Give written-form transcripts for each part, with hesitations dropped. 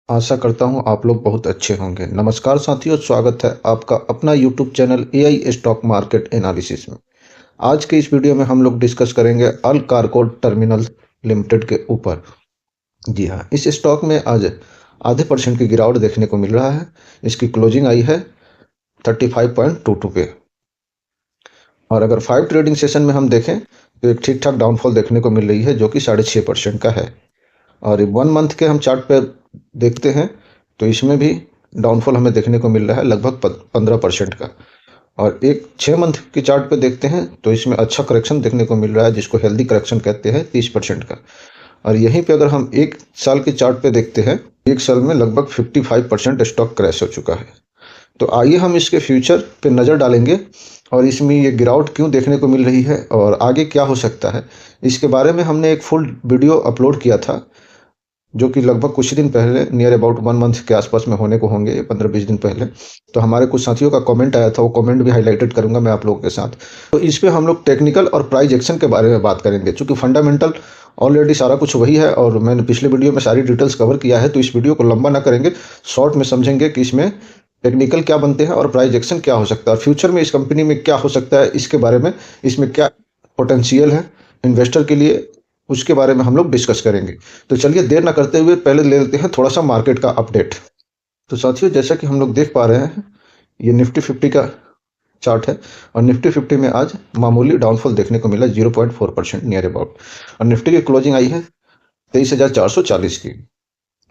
आशा करता हूँ आप लोग बहुत अच्छे होंगे। नमस्कार साथियों, स्वागत है आपका अपना YouTube channel AI stock market analysis में। आज के इस वीडियो में हम लोग डिस्कस करेंगे अल कार्गो टर्मिनल लिमिटेड के ऊपर। जी हाँ, इस स्टॉक में आज आधे % की गिरावट देखने को मिल रहा है। इसकी क्लोजिंग आई है 35.22 पे। और अगर 5 ट्रेडिंग सेशन में हम देखें तो एक ठीक ठाक डाउनफॉल देखने को मिल रही है, जो कि 6.5% का है। और 1 मंथ के हम चार्ट पर देखते हैं तो इसमें भी डाउनफॉल हमें देखने को मिल रहा है, लगभग 15% का। और एक 6 मंथ के चार्ट पे देखते हैं तो इसमें अच्छा करेक्शन देखने को मिल रहा है, जिसको हेल्दी करेक्शन कहते हैं, 30% का। और यहीं पे अगर हम 1 साल के चार्ट पे देखते हैं, 1 साल में लगभग 55% स्टॉक क्रैश हो चुका है। तो आइए हम इसके फ्यूचर पे नज़र डालेंगे और इसमें ये गिरावट क्यों देखने को मिल रही है और आगे क्या हो सकता है। इसके बारे में हमने एक फुल वीडियो अपलोड किया था, जो कि लगभग कुछ दिन पहले, नियर अबाउट 1 मंथ के आसपास में होने को होंगे, 15-20 दिन पहले। तो हमारे कुछ साथियों का कमेंट आया था, वो कमेंट भी हाईलाइटेड करूंगा मैं आप लोगों के साथ। तो इस पे हम लोग टेक्निकल और प्राइस एक्शन के बारे में बात करेंगे, क्योंकि फंडामेंटल ऑलरेडी सारा कुछ वही है और मैंने पिछले वीडियो में सारी डिटेल्स कवर किया है। तो इस वीडियो को लंबा ना करेंगे, शॉर्ट में समझेंगे कि इसमें टेक्निकल क्या बनते हैं और प्राइस एक्शन क्या हो सकता है, और फ्यूचर में इस कंपनी में क्या हो सकता है, इसके बारे में, इसमें क्या पोटेंशियल है इन्वेस्टर के लिए, उसके बारे में हम लोग डिस्कस करेंगे। तो चलिए देर ना करते हुए पहले ले लेते हैं थोड़ा सा मार्केट का अपडेट। तो साथियों, जैसा कि हम लोग देख पा रहे हैं, ये निफ्टी 50 का चार्ट है और निफ्टी 50 में आज मामूली डाउनफॉल देखने को मिला, 0.4% नियर अबाउट। और निफ्टी की क्लोजिंग आई है 23,440 की।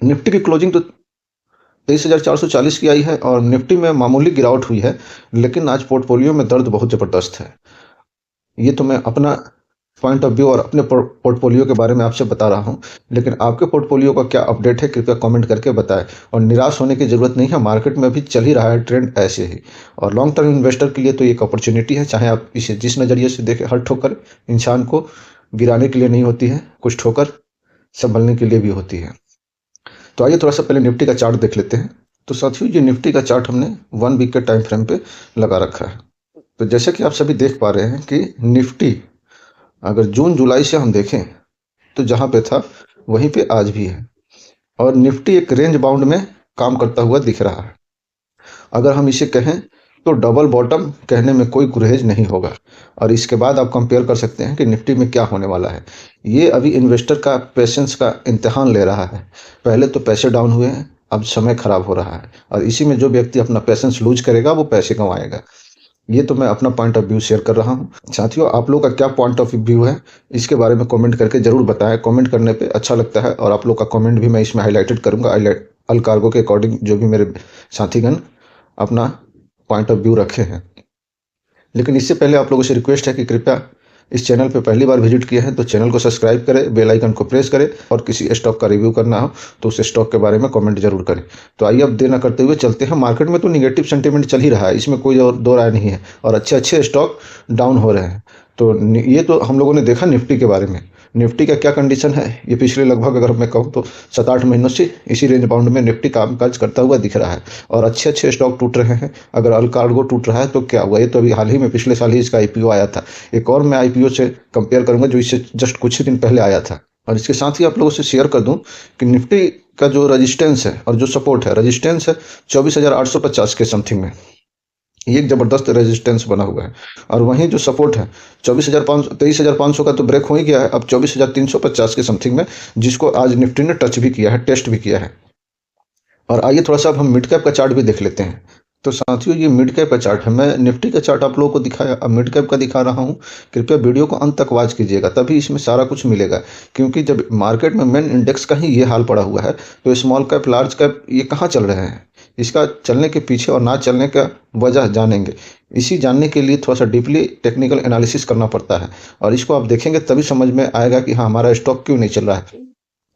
निफ्टी की क्लोजिंग तो 23,440 की आई है और निफ्टी में मामूली गिरावट हुई है, लेकिन आज पोर्टफोलियो में दर्द बहुत ज़बरदस्त है। ये तो मैं अपना पॉइंट ऑफ व्यू और अपने पोर्टफोलियो के बारे में आपसे बता रहा हूं, लेकिन आपके पोर्टफोलियो का क्या अपडेट है, कृपया कमेंट करके बताएं। और निराश होने की ज़रूरत नहीं है, मार्केट में अभी चल ही रहा है ट्रेंड ऐसे ही। और लॉन्ग टर्म इन्वेस्टर के लिए तो एक अपॉर्चुनिटी है, चाहे आप इसे जिस नज़रिए से देखें। हर ठोकर इंसान को गिराने के लिए नहीं होती है, कुछ ठोकर संभलने के लिए भी होती है। तो आइए थोड़ा सा पहले निफ्टी का चार्ट देख लेते हैं। तो साथियों, ये निफ्टी का चार्ट हमने 1 वीक के टाइम फ्रेम पे लगा रखा है। तो जैसे कि आप सभी देख पा रहे हैं कि निफ्टी अगर जून जुलाई से हम देखें तो जहां पे था वहीं पे आज भी है, और निफ्टी एक रेंज बाउंड में काम करता हुआ दिख रहा है। अगर हम इसे कहें तो डबल बॉटम कहने में कोई गुरेज नहीं होगा। और इसके बाद आप कंपेयर कर सकते हैं कि निफ्टी में क्या होने वाला है। ये अभी इन्वेस्टर का पेशेंस का इम्तिहान ले रहा है। पहले तो पैसे डाउन हुए हैं, अब समय खराब हो रहा है, और इसी में जो व्यक्ति अपना पेशेंस लूज करेगा वो पैसे कमाएगा। ये तो मैं अपना पॉइंट ऑफ व्यू शेयर कर रहा हूँ। साथियों, आप लोग का क्या पॉइंट ऑफ व्यू है, इसके बारे में कमेंट करके जरूर बताएं। कमेंट करने पे अच्छा लगता है, और आप लोग का कमेंट भी मैं इसमें हाईलाइटेड करूंगा। अल कार्गो के अकॉर्डिंग जो भी मेरे साथीगण अपना पॉइंट ऑफ व्यू रखे हैं। लेकिन इससे पहले आप लोगों से रिक्वेस्ट है कि कृपया इस चैनल पे पहली बार विजिट किए हैं तो चैनल को सब्सक्राइब करें, बेल आइकन को प्रेस करें, और किसी स्टॉक का रिव्यू करना हो तो उस स्टॉक के बारे में कमेंट जरूर करें। तो आइए अब देर न करते हुए चलते हैं। मार्केट में तो निगेटिव सेंटीमेंट चल ही रहा है, इसमें कोई और दो राय नहीं है, और अच्छे अच्छे स्टॉक डाउन हो रहे हैं। तो ये तो हम लोगों ने देखा निफ्टी के बारे में। निफ्टी का क्या कंडीशन है, ये पिछले लगभग अगर मैं कहूँ तो 7-8 महीनों से इसी रेंज बाउंड में निफ्टी कामकाज करता हुआ दिख रहा है, और अच्छे अच्छे स्टॉक टूट रहे हैं। अगर अल कार्गो टूट रहा है तो क्या हुआ, ये तो अभी हाल ही में पिछले साल ही इसका आईपीओ आया था। एक और मैं आईपीओ से कंपेयर करूंगा जो इससे जस्ट कुछ ही दिन पहले आया था। और इसके साथ ही आप लोगों से शेयर कर दूं कि निफ्टी का जो रजिस्टेंस है और जो सपोर्ट है, रजिस्टेंस है 24,850 के समथिंग में, ये एक जबरदस्त रेजिस्टेंस बना हुआ है। और वहीं जो सपोर्ट है 23,500 का तो ब्रेक हो ही गया है, अब 24,350 के समथिंग में, जिसको आज निफ्टी ने टच भी किया है, टेस्ट भी किया है। और आइए थोड़ा सा अब हम मिड कैप का चार्ट भी देख लेते हैं। तो साथियों, ये मिड कैप का चार्ट है। मैं निफ्टी का चार्ट आप लोगों को दिखाया, अब मिड कैप का दिखा रहा हूँ। कृपया वीडियो को अंत तक वॉच कीजिएगा, तभी इसमें सारा कुछ मिलेगा। क्योंकि जब मार्केट में मेन इंडेक्स का ही ये हाल पड़ा हुआ है, तो स्मॉल कैप, लार्ज कैप ये कहाँ चल रहे हैं, इसका चलने के पीछे और ना चलने का वजह जानेंगे। इसी जानने के लिए थोड़ा सा डीपली टेक्निकल एनालिसिस करना पड़ता है, और इसको आप देखेंगे तभी समझ में आएगा कि हाँ, हमारा स्टॉक क्यों नहीं चल रहा है।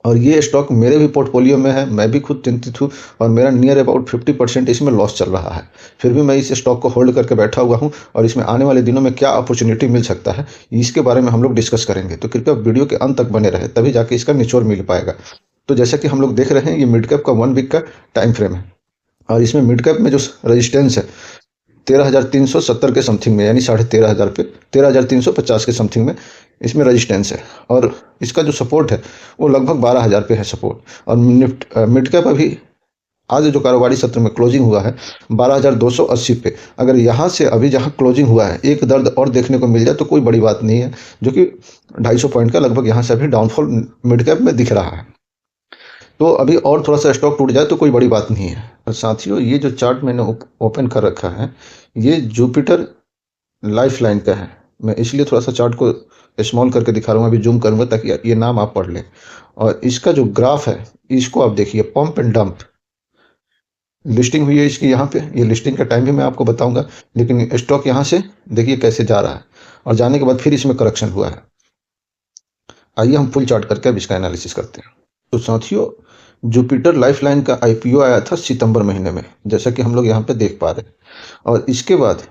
और ये स्टॉक मेरे भी पोर्टफोलियो में है, मैं भी खुद चिंतित हूँ, और मेरा नियर अबाउट 50% इसमें लॉस चल रहा है। फिर भी मैं इस स्टॉक को होल्ड करके बैठा हुआ हूँ, और इसमें आने वाले दिनों में क्या अपॉर्चुनिटी मिल सकता है, इसके बारे में हम लोग डिस्कस करेंगे। तो कृपया वीडियो के अंत तक बने रहे, तभी जाके इसका निचोड़ मिल पाएगा। तो जैसा कि हम लोग देख रहे हैं, ये मिड कैप का 1 वीक का टाइम फ्रेम है, और इसमें मिड कैप में जो रजिस्टेंस है 13,370 के समथिंग में, यानी 13,500 पे, 13,350 के समथिंग में इसमें रजिस्टेंस है। और इसका जो सपोर्ट है वो लगभग 12,000 पे है सपोर्ट। और मिड कैप अभी आज जो कारोबारी सत्र में क्लोजिंग हुआ है 12,280 पे, अगर यहाँ से अभी जहाँ क्लोजिंग हुआ है एक दर्द और देखने को मिल जाए तो कोई बड़ी बात नहीं है, जो कि 250 पॉइंट का लगभग यहाँ से अभी डाउनफॉल मिड कैप में दिख रहा है। तो अभी और थोड़ा सा स्टॉक टूट जाए तो कोई बड़ी बात नहीं है। और साथियों, ये जो चार्ट मैंने ओपन कर रखा है ये जुपिटर लाइफ लाइन का है। मैं इसलिए थोड़ा सा चार्ट को स्मॉल करके दिखा रहा हूँ, अभी जूम करूंगा ताकि ये नाम आप पढ़ लें। और इसका जो ग्राफ है इसको आप देखिए, पंप एंड डंप लिस्टिंग हुई है इसकी यहाँ पे। ये लिस्टिंग का टाइम भी मैं आपको बताऊंगा, लेकिन स्टॉक यहाँ से देखिए कैसे जा रहा है और जाने के बाद फिर इसमें करेक्शन हुआ है। आइए हम फुल चार्ट करके अब इसका एनालिसिस करते हैं। तो साथियों, जुपिटर लाइफ लाइन का आईपीओ आया था सितंबर महीने में, जैसा कि हम लोग यहाँ पे देख पा रहे हैं। और इसके बाद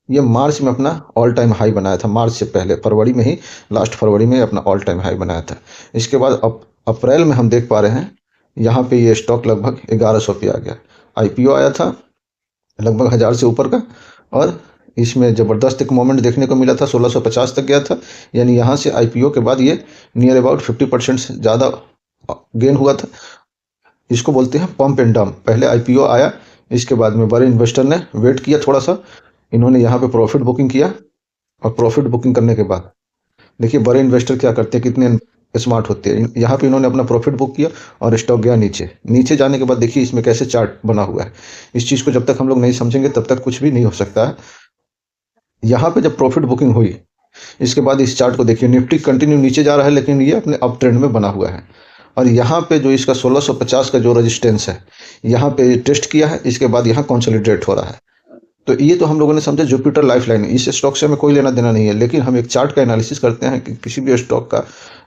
ये मार्च में अपना ऑल टाइम हाई बनाया था। मार्च से पहले फरवरी में ही, लास्ट फरवरी में अपना ऑल टाइम हाई बनाया था। इसके बाद अप्रैल में हम देख पा रहे हैं यहाँ पे ये स्टॉक लगभग 1100 पे आ गया। आईपीओ आया था लगभग 1000 से ऊपर का, और इसमें ज़बरदस्त एक मोमेंट देखने को मिला था, 1650 तक गया था। यानी यहाँ से आईपीओ के बाद ये नियर अबाउट 50% से ज़्यादा गेन हुआ था। इसको बोलते हैं पंप एंड डंप। पहले आईपीओ आया, इसके बाद में बड़े इन्वेस्टर ने वेट किया थोड़ा सा, इन्होंने यहाँ पे प्रॉफिट बुकिंग किया। और प्रॉफिट बुकिंग करने के बाद देखिए बड़े इन्वेस्टर क्या करते हैं, कितने स्मार्ट होते हैं। यहाँ पे इन्होंने अपना प्रॉफिट बुक किया और स्टॉक गया नीचे। नीचे जाने के बाद देखिए इसमें कैसे चार्ट बना हुआ है। इस चीज़ को जब तक हम लोग नहीं समझेंगे तब तक कुछ भी नहीं हो सकता है। यहाँ पे जब प्रॉफिट बुकिंग हुई, इसके बाद इस चार्ट को देखिए, निफ्टी कंटिन्यू नीचे जा रहा है लेकिन ये अपने अप ट्रेंड में बना हुआ है। और यहाँ पे जो इसका 1650 का जो रेजिस्टेंस है, यहाँ पे टेस्ट किया है, इसके बाद यहाँ कंसोलिडेट हो रहा है। तो ये तो हम लोगों ने समझा जुपिटर लाइफ लाइन। इस स्टॉक से हमें कोई लेना देना नहीं है, लेकिन हम एक चार्ट का एनालिसिस करते हैं कि किसी भी स्टॉक का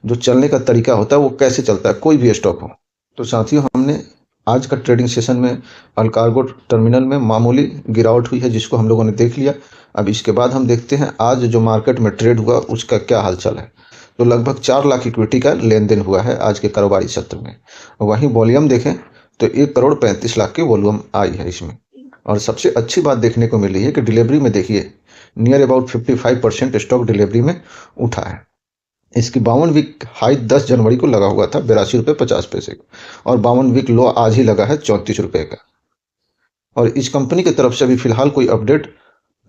जो चलने का तरीका होता है वो कैसे चलता है, कोई भी स्टॉक हो। तो साथियों, हमने आज का ट्रेडिंग सेशन में अलकार्गो टर्मिनल में मामूली गिरावट हुई है, जिसको हम लोगों ने देख लिया। अब इसके बाद हम देखते हैं आज जो मार्केट में ट्रेड हुआ उसका क्या हालचाल है। तो लगभग 4 लाख इक्विटी का लेन देन हुआ है आज के कारोबारी सत्र में। वहीं वॉल्यूम देखें तो 1,35,00,000 की वॉल्यूम आई है इसमें। और सबसे अच्छी बात देखने को मिली है कि डिलीवरी में देखिए नियर अबाउट 55% स्टॉक डिलीवरी में उठा है। इसकी 52 वीक हाई 10 जनवरी को लगा हुआ था 82.50 का, और 52 वीक लो आज ही लगा है 34 रुपये का। और इस कंपनी की तरफ से अभी फिलहाल कोई अपडेट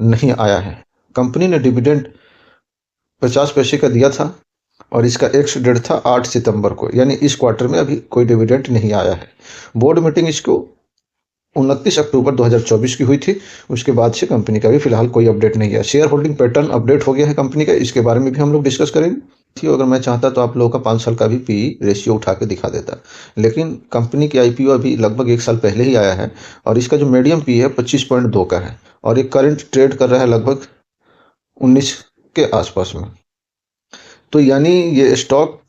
नहीं आया है। कंपनी ने डिविडेंड 50 पैसे का दिया था और इसका एक्स डेट था 8 सितंबर को, यानी इस क्वार्टर में अभी कोई डिविडेंड नहीं आया है। बोर्ड मीटिंग इसको 29 अक्टूबर 2024 की हुई थी। उसके बाद से कंपनी का भी फिलहाल कोई अपडेट नहीं है। शेयर होल्डिंग पैटर्न अपडेट हो गया है कंपनी का, इसके बारे में भी हम लोग डिस्कस करेंगे। अगर मैं चाहता तो आप लोगों का 5 साल का भी पी रेशियो उठा के दिखा देता, लेकिन कंपनी की आईपीओ अभी लगभग 1 साल पहले ही आया है और इसका जो मीडियम पी है 25.2 का है और एक करंट ट्रेड कर रहा है लगभग 19 के आसपास में। तो यानी ये स्टॉक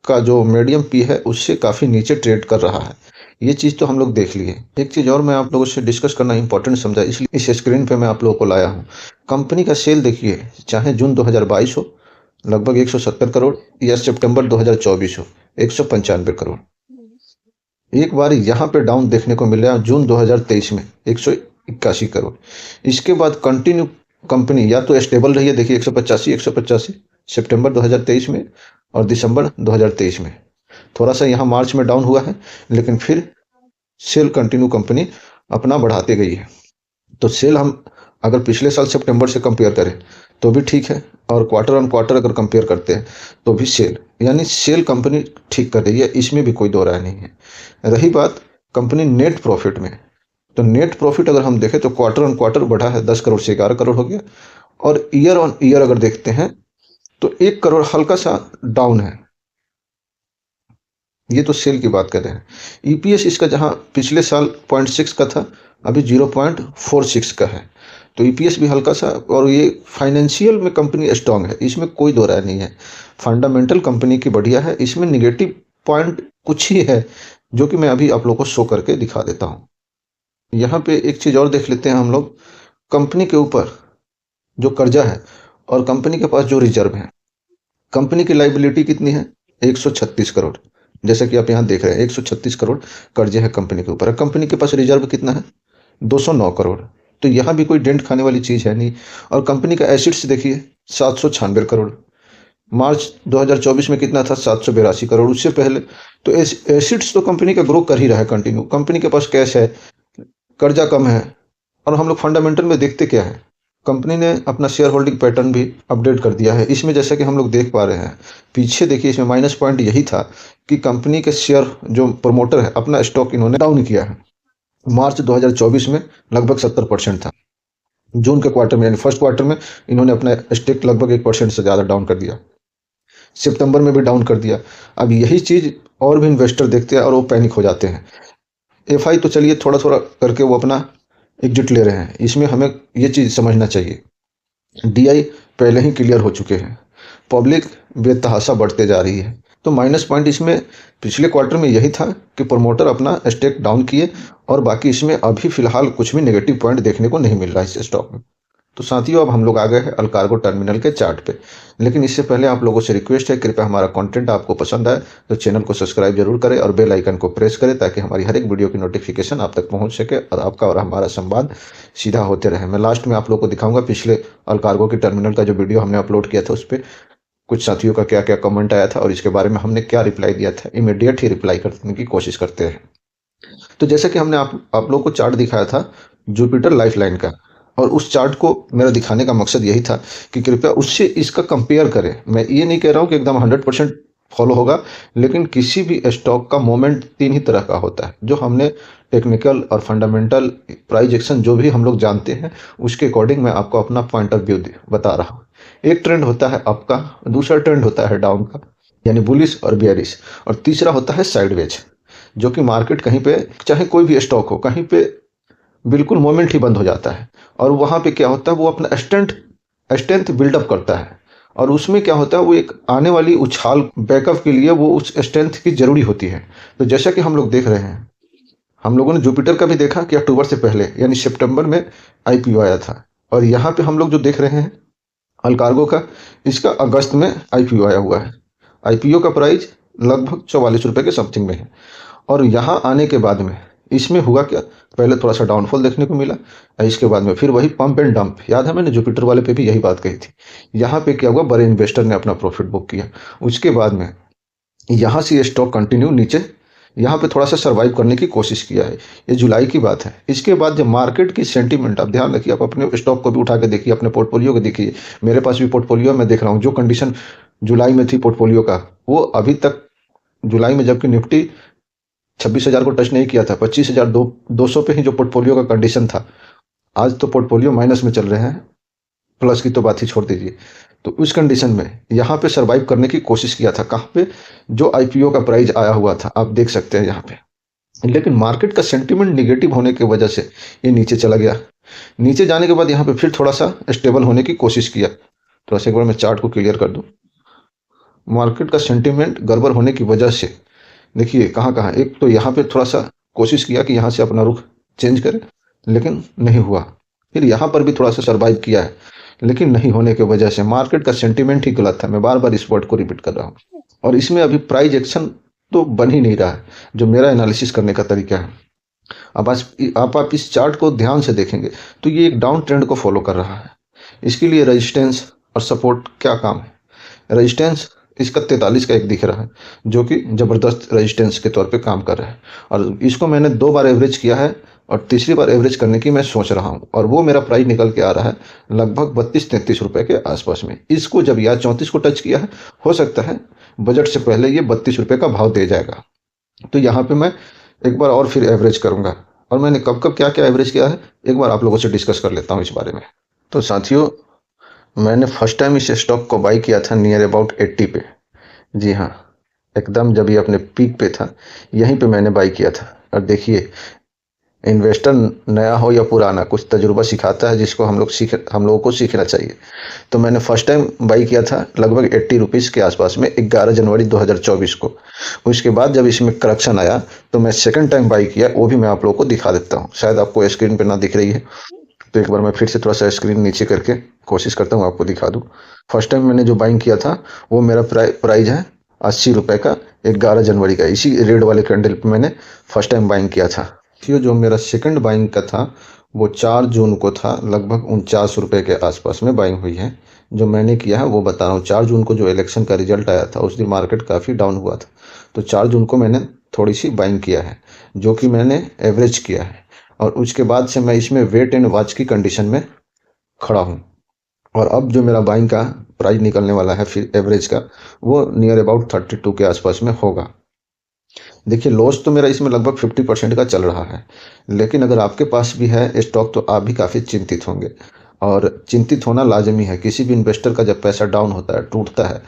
का जो मीडियम पी है उससे काफ़ी नीचे ट्रेड कर रहा है। ये चीज़ तो हम लोग देख लिए। एक चीज़ और मैं आप लोगों से डिस्कस करना इंपॉर्टेंट समझा, इसलिए इस स्क्रीन पे मैं आप लोगों को लाया हूँ। कंपनी का सेल देखिए, चाहे जून 2022 हो लगभग 170 करोड़ या सितंबर 2024 हो 195 करोड़। एक बार यहाँ पे डाउन देखने को मिल रहा है जून 2023 में 181 करोड़। इसके बाद कंटिन्यू कंपनी या तो स्टेबल रही है, देखिए 185 सितंबर 2023 में और दिसंबर 2023 में। थोड़ा सा यहाँ मार्च में डाउन हुआ है, लेकिन फिर सेल कंटिन्यू कंपनी अपना बढ़ाते गई है। तो सेल हम अगर पिछले साल सितंबर से कंपेयर करें तो भी ठीक है, और क्वार्टर ऑन क्वार्टर अगर कंपेयर करते हैं तो भी यानी सेल कंपनी ठीक कर रही है, इसमें भी कोई दो राय नहीं है। रही बात कंपनी नेट प्रॉफिट में, तो नेट प्रॉफिट अगर हम देखें तो क्वार्टर ऑन क्वार्टर बढ़ा है, 10 करोड़ से 11 करोड़ हो गया। और ईयर ऑन ईयर अगर देखते हैं तो 1 करोड़ हल्का सा डाउन है। ये तो सेल की बात कर रहे हैं। ईपीएस इसका जहां पिछले साल 0.6 का था, अभी 0.46 का है। तो ईपीएस भी हल्का सा, और ये फाइनेंशियल में कंपनी स्ट्रांग है, इसमें कोई दो राय नहीं है। फंडामेंटल कंपनी की बढ़िया है। इसमें निगेटिव पॉइंट कुछ ही है जो कि मैं अभी आप लोगों को शो करके दिखा देता हूँ। यहाँ पे एक चीज़ और देख लेते हैं हम लोग, कंपनी के ऊपर जो कर्जा है और कंपनी के पास जो रिजर्व है। कंपनी की लाइबिलिटी कितनी है? 136 करोड़। जैसा कि आप यहाँ देख रहे हैं 136 करोड़ कर्जे है कंपनी के ऊपर। कंपनी के पास रिजर्व कितना है? 209 करोड़। तो यहाँ भी कोई डेंट खाने वाली चीज़ है नहीं। और कंपनी का एसिड्स देखिए 796 करोड़। मार्च 2024 में कितना था, 782 करोड़। उससे पहले तो एसिड्स तो कंपनी का ग्रो कर ही रहा है कंटिन्यू, कंपनी के पास कैश है, कर्जा कम है। और हम लोग फंडामेंटल में देखते क्या है, कंपनी ने अपना शेयर होल्डिंग पैटर्न भी अपडेट कर दिया है। इसमें जैसा कि हम लोग देख पा रहे हैं, पीछे देखिए इसमें माइनस पॉइंट यही था कि कंपनी के शेयर जो प्रमोटर है अपना स्टॉक इन्होंने डाउन किया है। मार्च 2024 में लगभग 70% था, जून के क्वार्टर में यानी फर्स्ट क्वार्टर में इन्होंने अपना स्टेक लगभग 1% से ज़्यादा डाउन कर दिया, सितंबर में भी डाउन कर दिया। अब यही चीज़ और भी इन्वेस्टर देखते हैं और वो पैनिक हो जाते हैं। एफआई तो चलिए थोड़ा थोड़ा करके वो अपना एग्जिट ले रहे हैं, इसमें हमें ये चीज़ समझना चाहिए, डीआई पहले ही क्लियर हो चुके हैं, पब्लिक बेतहाशा बढ़ते जा रही है। तो माइनस पॉइंट इसमें पिछले क्वार्टर में यही था कि प्रमोटर अपना स्टेक डाउन किए, और बाकी इसमें अभी फिलहाल कुछ भी नेगेटिव पॉइंट देखने को नहीं मिल रहा है इस स्टॉक में। तो साथियों, अब हम लोग आ गए हैं अलकार्गो टर्मिनल के चार्ट पे, लेकिन इससे पहले आप लोगों से रिक्वेस्ट है, कृपया हमारा कंटेंट आपको पसंद आए तो चैनल को सब्सक्राइब जरूर करें और बेल आइकन को प्रेस करें, ताकि हमारी हर एक वीडियो की नोटिफिकेशन आप तक पहुंच सके और आपका और हमारा संवाद सीधा होते रहे। मैं लास्ट में आप लोगों को दिखाऊंगा पिछले अलकार्गो के टर्मिनल का जो वीडियो हमने अपलोड किया था, उस पर कुछ साथियों का क्या क्या कमेंट आया था और इसके बारे में हमने क्या रिप्लाई दिया था। इमीडिएट ही रिप्लाई करने की कोशिश करते हैं। तो जैसे कि हमने आप लोगों को चार्ट दिखाया था जुपिटर लाइफलाइन का, और उस चार्ट को मेरा दिखाने का मकसद यही था कि कृपया उससे इसका कंपेयर करें। मैं ये नहीं कह रहा हूँ कि एकदम 100% फॉलो होगा, लेकिन किसी भी स्टॉक का मोमेंट तीन ही तरह का होता है, जो हमने टेक्निकल और फंडामेंटल प्राइस एक्शन जो भी हम लोग जानते हैं उसके अकॉर्डिंग मैं आपको अपना पॉइंट ऑफ व्यू बता रहा हूँ। एक ट्रेंड होता है अप का, दूसरा ट्रेंड होता है डाउन का यानी बुलिश और बियरिश, और तीसरा होता है साइडवेज, जो कि मार्केट कहीं पे चाहे कोई भी स्टॉक हो कहीं पे बिल्कुल मोमेंट ही बंद हो जाता है, और वहाँ पे क्या होता है वो अपना स्ट्रेंथ बिल्डअप करता है, और उसमें क्या होता है वो एक आने वाली उछाल बैकअप के लिए वो उस स्ट्रेंथ की जरूरी होती है। तो जैसा कि हम लोग देख रहे हैं, हम लोगों ने जुपिटर का भी देखा कि अक्टूबर से पहले यानी सितंबर में आईपीओ आया था, और यहाँ पे हम लोग जो देख रहे हैं अलकार्गो का, इसका अगस्त में आईपीओ आया हुआ है। आईपीओ का प्राइस लगभग 44 रुपये के समथिंग में है, और यहाँ आने के बाद में इसमें हुआ क्या, पहले थोड़ा सा डाउनफॉल देखने को मिला, इसके बाद में फिर वही पंप एंड डंप। याद है मैंने जुपिटर वाले पे भी यही बात कही थी। यहाँ पे क्या हुआ, बड़े इन्वेस्टर ने अपना प्रॉफिट बुक किया, उसके बाद में यहाँ से ये स्टॉक कंटिन्यू नीचे यहाँ पे थोड़ा सा सर्वाइव करने की कोशिश किया है। ये जुलाई की बात है। इसके बाद जब मार्केट की सेंटीमेंट, आप ध्यान रखिए, आप अपने स्टॉक को भी उठा के देखिए, अपने पोर्टफोलियो को देखिए। मेरे पास भी पोर्टफोलियो मैं देख रहा हूँ, जो कंडीशन जुलाई में थी पोर्टफोलियो का, वो अभी तक जुलाई में, जबकि निफ्टी 26,000 को टच नहीं किया था, 25,200 पे ही जो पोर्टफोलियो का कंडीशन था, आज तो पोर्टफोलियो माइनस में चल रहे हैं, प्लस की तो बात ही छोड़ दीजिए। तो उस कंडीशन में यहाँ पे सरवाइव करने की कोशिश किया था, कहाँ पे, जो आईपीओ का प्राइस आया हुआ था, आप देख सकते हैं यहाँ पे। लेकिन मार्केट का सेंटीमेंट निगेटिव होने की वजह से ये नीचे चला गया। नीचे जाने के बाद यहाँ पे फिर थोड़ा सा स्टेबल होने की कोशिश किया। थोड़ा सा एक बार मैं चार्ट को क्लियर कर दूं। मार्केट का सेंटीमेंट गड़बड़ होने की वजह से देखिए कहाँ कहाँ, एक तो यहाँ पे थोड़ा सा कोशिश किया कि यहाँ से अपना रुख चेंज करें, लेकिन नहीं हुआ। फिर यहाँ पर भी थोड़ा सा सर्वाइव किया है, लेकिन नहीं होने की वजह से मार्केट का सेंटीमेंट ही गलत था। मैं बार बार इस वर्ड को रिपीट कर रहा हूँ, और इसमें अभी प्राइस एक्शन तो बन ही नहीं रहा है, जो मेरा एनालिसिस करने का तरीका है। अब आप इस चार्ट को ध्यान से देखेंगे तो ये एक डाउन ट्रेंड को फॉलो कर रहा है। इसके लिए रेजिस्टेंस और सपोर्ट क्या काम है। रेजिस्टेंस इसका 43 का एक दिख रहा है, जो कि ज़बरदस्त रेजिस्टेंस के तौर पे काम कर रहा है, और इसको मैंने 2 बार एवरेज किया है, और तीसरी बार एवरेज करने की मैं सोच रहा हूँ, और वो मेरा प्राइस निकल के आ रहा है लगभग 32-33 रुपये के आसपास में। इसको जब या 34 को टच किया है, हो सकता है बजट से पहले ये 32 रुपये का भाव दे जाएगा। तो यहाँ पे मैं एक बार और फिर एवरेज करूँगा, और मैंने कब कब क्या क्या एवरेज किया है एक बार आप लोगों से डिस्कस कर लेता हूँ इस बारे में। तो साथियों, मैंने फर्स्ट टाइम इस स्टॉक को बाई किया था नियर अबाउट 80 पे। जी हाँ, एकदम जब ये अपने पीक पे था, यहीं पे मैंने बाई किया था। और देखिए, इन्वेस्टर नया हो या पुराना, कुछ तजुर्बा सिखाता है जिसको हम लोगों को सीखना चाहिए। तो मैंने फर्स्ट टाइम बाई किया था लगभग 80 रुपीज़ के आसपास में 11 जनवरी 2024 को। उसके बाद जब इसमें करेक्शन आया तो मैं सेकंड टाइम बाई किया, वो भी मैं आप लोगों को दिखा देता हूँ। शायद आपको स्क्रीन पे ना दिख रही है, तो एक बार मैं फिर से थोड़ा सा स्क्रीन नीचे करके कोशिश करता हूँ आपको दिखा दूँ। फर्स्ट टाइम मैंने जो बाइंग किया था वो मेरा प्राइस है 80 रुपये का, 11 जनवरी का। इसी रेड वाले कैंडल पे मैंने फर्स्ट टाइम बाइंग किया था। फिर जो मेरा सेकंड बाइंग का था वो 4 जून को था, लगभग 49 रुपये के आसपास में बाइंग हुई है। जो मैंने किया है वो बता रहा हूँ। 4 जून को जो इलेक्शन का रिजल्ट आया था उस दिन मार्केट काफ़ी डाउन हुआ था, तो 4 जून को मैंने थोड़ी सी बाइंग किया है, जो कि मैंने एवरेज किया है, और उसके बाद से मैं इसमें वेट एंड वॉच की कंडीशन में खड़ा हूँ। और अब जो मेरा बाइंग का प्राइस निकलने वाला है फिर एवरेज का, वो नियर अबाउट 32 के आसपास में होगा। देखिए, लॉस तो मेरा इसमें लगभग 50% का चल रहा है, लेकिन अगर आपके पास भी है स्टॉक तो आप भी काफ़ी चिंतित होंगे, और चिंतित होना लाजमी है। किसी भी इन्वेस्टर का जब पैसा डाउन होता है, टूटता है,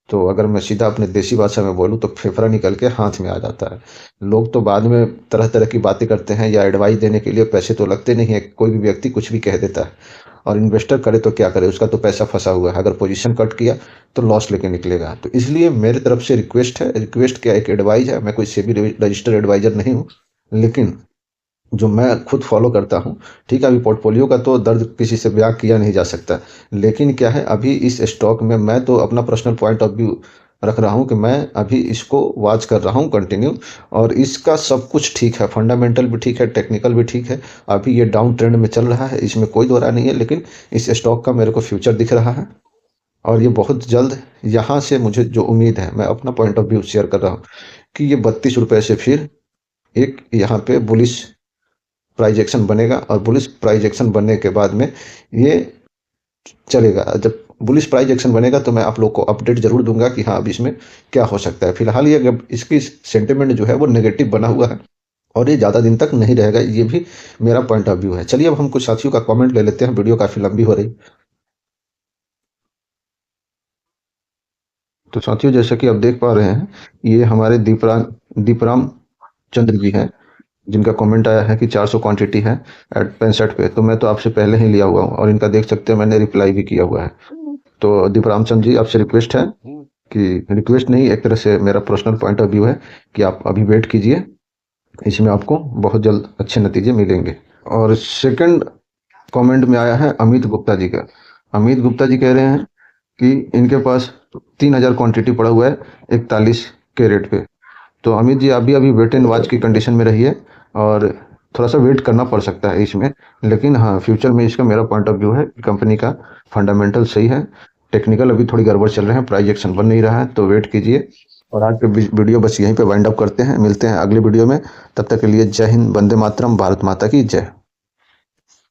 तो अगर मैं सीधा अपने देसी भाषा में बोलूँ तो फेफड़ा निकल के हाथ में आ जाता है। लोग तो बाद में तरह तरह की बातें करते हैं, या एडवाइस देने के लिए पैसे तो लगते नहीं है, कोई भी व्यक्ति कुछ भी कह देता है, और इन्वेस्टर करे तो क्या करे, उसका तो पैसा फंसा हुआ है, अगर पोजीशन कट किया तो लॉस लेके निकलेगा। तो इसलिए मेरी तरफ से रिक्वेस्ट है, रिक्वेस्ट क्या, एक एडवाइस है, मैं कोई सेबी रजिस्टर्ड एडवाइजर नहीं हूँ, लेकिन जो मैं खुद फॉलो करता हूँ, ठीक है। अभी पोर्टफोलियो का तो दर्द किसी से बयां किया नहीं जा सकता, लेकिन क्या है, अभी इस स्टॉक में मैं तो अपना पर्सनल पॉइंट ऑफ व्यू रख रहा हूँ कि मैं अभी इसको वॉच कर रहा हूँ कंटिन्यू, और इसका सब कुछ ठीक है, फंडामेंटल भी ठीक है, टेक्निकल भी ठीक है। अभी ये डाउन ट्रेंड में चल रहा है, इसमें कोई दो राय नहीं है, लेकिन इस स्टॉक का मेरे को फ्यूचर दिख रहा है, और ये बहुत जल्द यहाँ से मुझे जो उम्मीद है, मैं अपना पॉइंट ऑफ व्यू शेयर कर रहा हूँ कि ये 32 रुपये से फिर एक यहाँ पे बुलिश प्राइस एक्शन बनेगा, और बुलिश प्राइस एक्शन बनने के बाद में ये चलेगा। जब बुलिश प्राइस एक्शन बनेगा तो मैं आप लोग को अपडेट जरूर दूंगा कि हाँ अब इसमें क्या हो सकता है। फिलहाल ये इसकी सेंटिमेंट जो है वो नेगेटिव बना हुआ है, और ये ज़्यादा दिन तक नहीं रहेगा, ये भी मेरा पॉइंट ऑफ व्यू है। चलिए अब हम कुछ साथियों का कमेंट ले लेते हैं, वीडियो काफ़ी लंबी हो रही। तो साथियों, जैसा कि आप देख पा रहे हैं, ये हमारे दीपराम चंद्र जी हैं, जिनका कमेंट आया है कि 400 क्वांटिटी है एट 65 पे। तो मैं तो आपसे पहले ही लिया हुआ हूँ, और इनका देख सकते हैं मैंने रिप्लाई भी किया हुआ है। तो दीप रामचंद्र जी, आपसे रिक्वेस्ट है, कि रिक्वेस्ट नहीं, एक तरह से मेरा पर्सनल पॉइंट ऑफ व्यू है कि आप अभी वेट कीजिए, इसमें आपको बहुत जल्द अच्छे नतीजे मिलेंगे। और सेकंड कमेंट में आया है अमित गुप्ता जी का। अमित गुप्ता जी कह रहे हैं कि इनके पास 3000 क्वांटिटी पड़ा हुआ है 41 के रेट पे। तो अमित जी, अभी अभी वेट एंड वॉच की कंडीशन में रहिए, और थोड़ा सा वेट करना पड़ सकता है इसमें, लेकिन हाँ फ्यूचर में इसका मेरा पॉइंट ऑफ व्यू है कि कंपनी का फंडामेंटल सही है, टेक्निकल अभी थोड़ी गड़बड़ चल रहे हैं, प्राइस एक्शन बन नहीं रहा है, तो वेट कीजिए। और आज के वीडियो बस यहीं पे वाइंड अप करते हैं, मिलते हैं अगले वीडियो में, तब तक के लिए जय हिंद, वंदे मातरम, भारत माता की जय।